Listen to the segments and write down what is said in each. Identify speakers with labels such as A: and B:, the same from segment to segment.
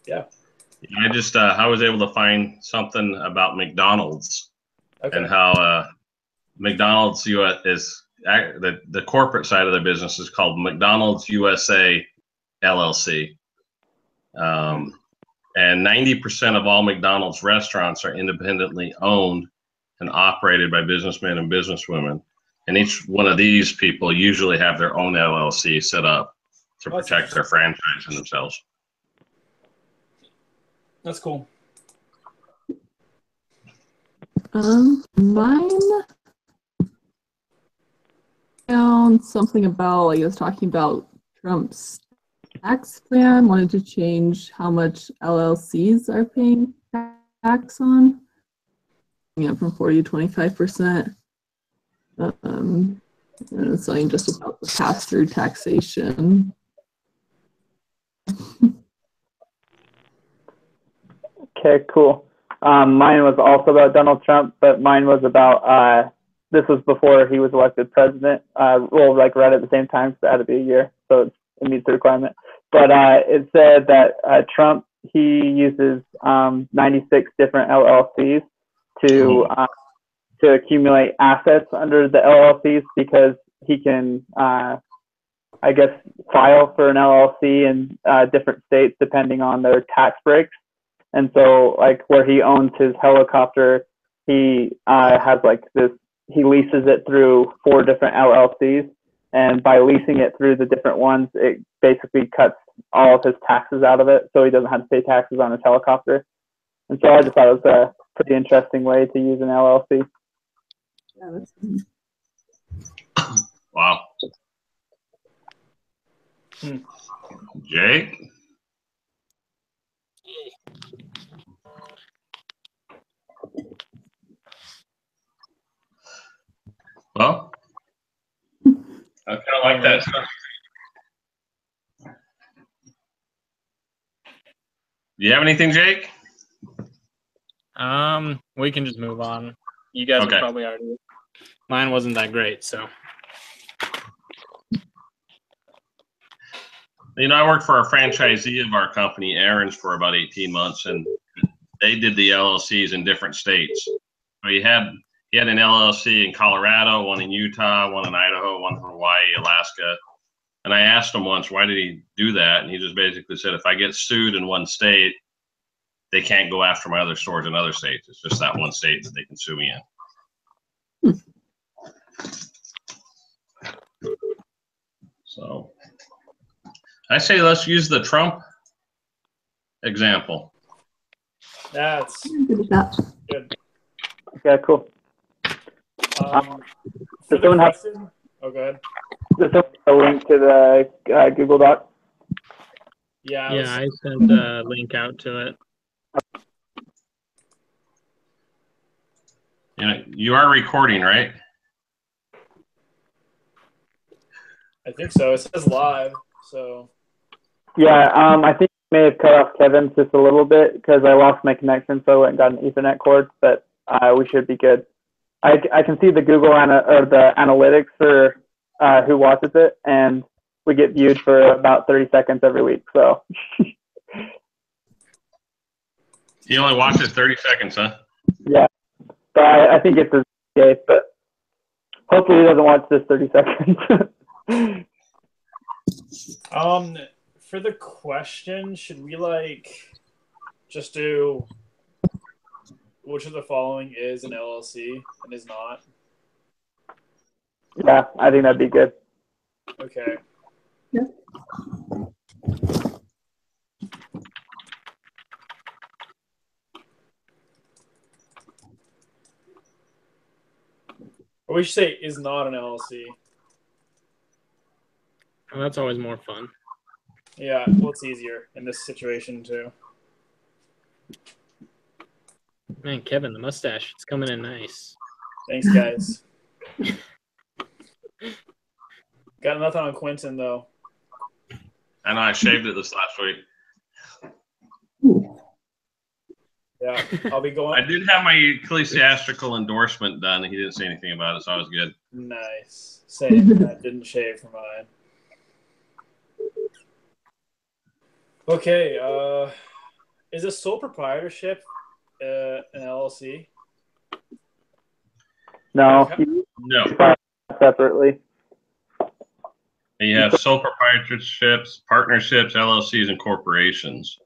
A: Yeah.
B: I was able to find something about McDonald's and
A: Okay.
B: how McDonald's US is the corporate side of their business is called McDonald's USA LLC. And 90% of all McDonald's restaurants are independently owned and operated by businessmen and businesswomen. And each one of these people usually have their own LLC set up to protect their franchise and themselves.
A: That's cool.
C: Mine found something about, like, I was talking about Trump's tax plan, wanted to change how much LLCs are paying tax on, from 40 to 25%. And it's something just about the pass-through taxation.
D: Okay, cool. Mine was also about Donald Trump, but mine was about, this was before he was elected president, well, like right at the same time, so it had to be a year, so it meets the requirement. But it said that Trump, he uses 96 different LLCs to accumulate assets under the LLCs because he can, I guess, file for an LLC in different states depending on their tax breaks. And so, like, where he owns his helicopter, he has like this, he leases it through 4 different LLCs. And by leasing it through the different ones, it basically cuts all of his taxes out of it. So he doesn't have to pay taxes on his helicopter. And so I just thought it was a pretty interesting way to use an LLC.
B: Wow. Jake? Well, I kind of like that stuff. Do you have anything, Jake?
E: We can just move on. You guys are probably already. Mine wasn't that great, so.
B: I worked for a franchisee of our company, Aaron's, for about 18 months, and they did the LLCs in different states. So he had an LLC in Colorado, one in Utah, one in Idaho, one in Hawaii, Alaska. And I asked him once, why did he do that? And he just basically said, if I get sued in one state, they can't go after my other stores in other states. It's just that one state that they can sue me in. So I say let's use the Trump example.
A: That's good.
D: Okay, cool.
A: Does someone have? Oh, go ahead.
D: Does someone have a link to the Google Doc?
E: Yeah, I sent a link out to it.
B: You are recording, right?
A: I think so. It says live, so.
D: Yeah, I think I may have cut off Kevin's just a little bit because I lost my connection, so I went and got an Ethernet cord, but we should be good. I can see the Google or the analytics for who watches it, and we get viewed for about 30 seconds every week. So.
B: You only watch it 30 seconds, huh?
D: Yeah, but I think it's a case, but hopefully he doesn't watch this 30 seconds.
A: For the question, should we just do which of the following is an LLC and is not?
D: Yeah, I think that'd be good.
A: Okay.
C: Yeah.
A: Or we should say is not an LLC.
E: Well, that's always more fun.
A: Yeah, well, it's easier in this situation too.
E: Man, Kevin, the mustache, it's coming in nice.
A: Thanks, guys. Got nothing on Quentin, though.
B: I know, I shaved it this last week.
A: Yeah, I'll be going.
B: I did have my ecclesiastical endorsement done. He didn't say anything about it, so I was good.
A: Nice. Same. I didn't shave for mine. Okay, Is a sole proprietorship an LLC?
D: No,
B: No.
D: separately.
B: You have sole proprietorships, partnerships, LLCs, and corporations.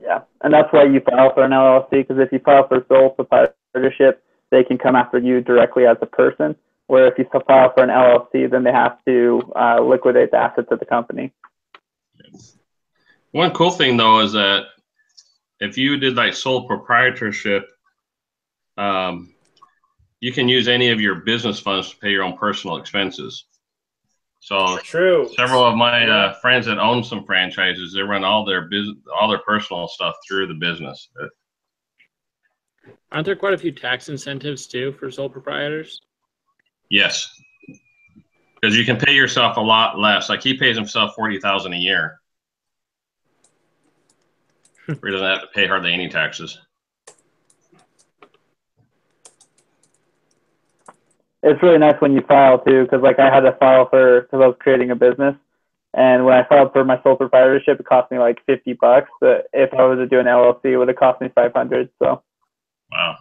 D: Yeah, and that's why you file for an LLC, because if you file for sole proprietorship, they can come after you directly as a person, where if you file for an LLC, then they have to liquidate the assets of the company.
B: One cool thing, though, is that if you did like sole proprietorship, you can use any of your business funds to pay your own personal expenses. So
A: true.
B: Several of my friends that own some franchises, they run all their personal stuff through the business.
E: Aren't there quite a few tax incentives too for sole proprietors?
B: Yes, because you can pay yourself a lot less. Like he pays himself $40,000 a year, where he doesn't have to pay hardly any taxes.
D: It's really nice when you file too, because like I had to file because I was creating a business, and when I filed for my sole proprietorship, it cost me like $50. But if I was to do an LLC, it would have cost me $500. So.
B: Wow.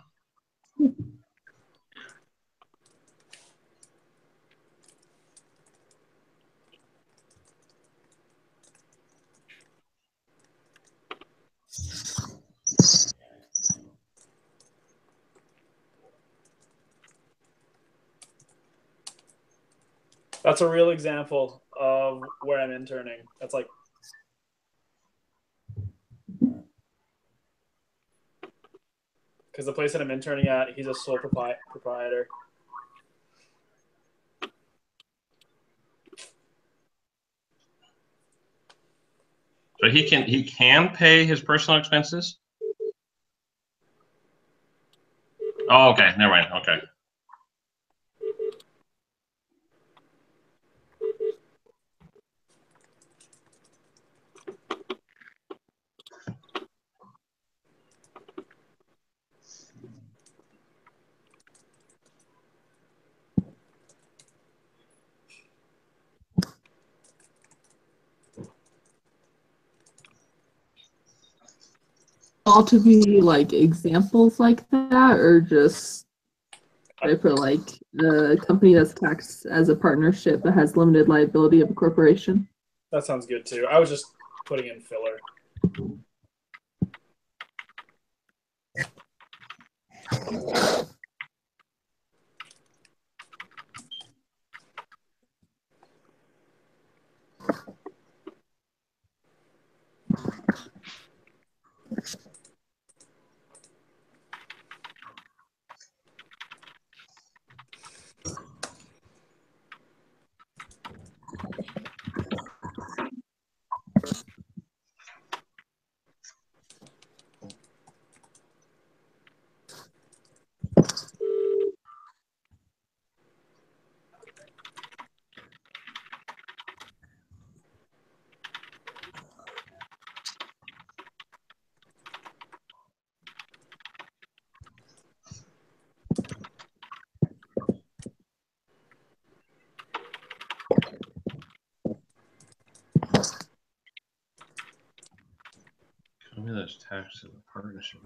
A: That's a real example of where I'm interning. That's like because the place that I'm interning at, he's a sole proprietor.
B: So he can pay his personal expenses? Oh, okay. Never mind. Okay.
C: All to be like examples like that, or just for like a company that's taxed as a partnership but has limited liability of a corporation?
A: That sounds good too. I was just putting in filler.
B: Maybe that's tax to the partnership.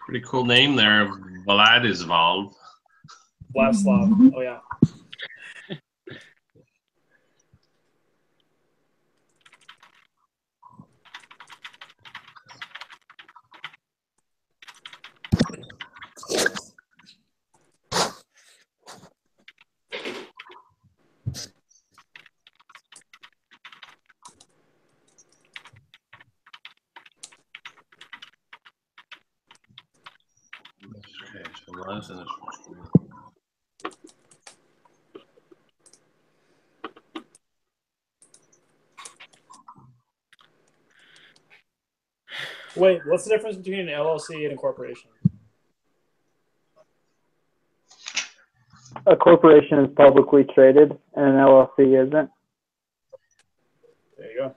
B: Pretty cool name there, Vladislav.
A: Vladislav. Oh yeah.
B: unless and
A: Wait, what's the difference between an LLC and a corporation?
D: A corporation is publicly traded, and an LLC isn't.
A: There you go.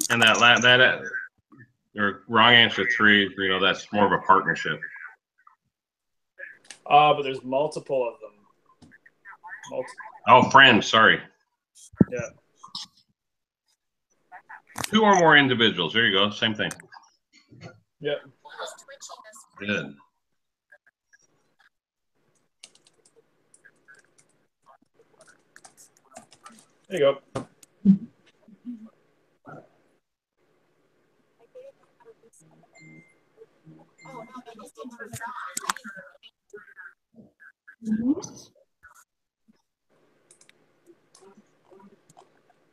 B: And that or wrong answer 3. You know, that's more of a partnership.
A: But there's multiple of them.
B: Oh, friends. Sorry.
A: Yeah.
B: 2 or more individuals. There you go. Same thing.
A: Yep.
B: Good.
A: There you go.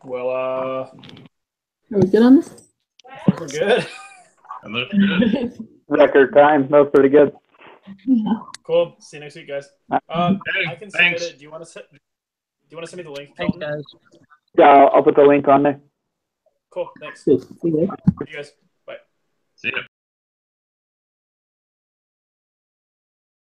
A: Well,
C: Are we good on this?
A: I think we're good.
B: That looks good.
D: Record time. That was pretty good.
A: Cool. See you next week, guys. I can submit
B: thanks.
A: it. Do you want to send me the link?
E: Thanks,
A: Kelton?
E: guys.
D: Yeah, I'll put the link on there.
A: Cool. Thanks.
C: See you guys.
A: See you guys. Bye.
B: See ya.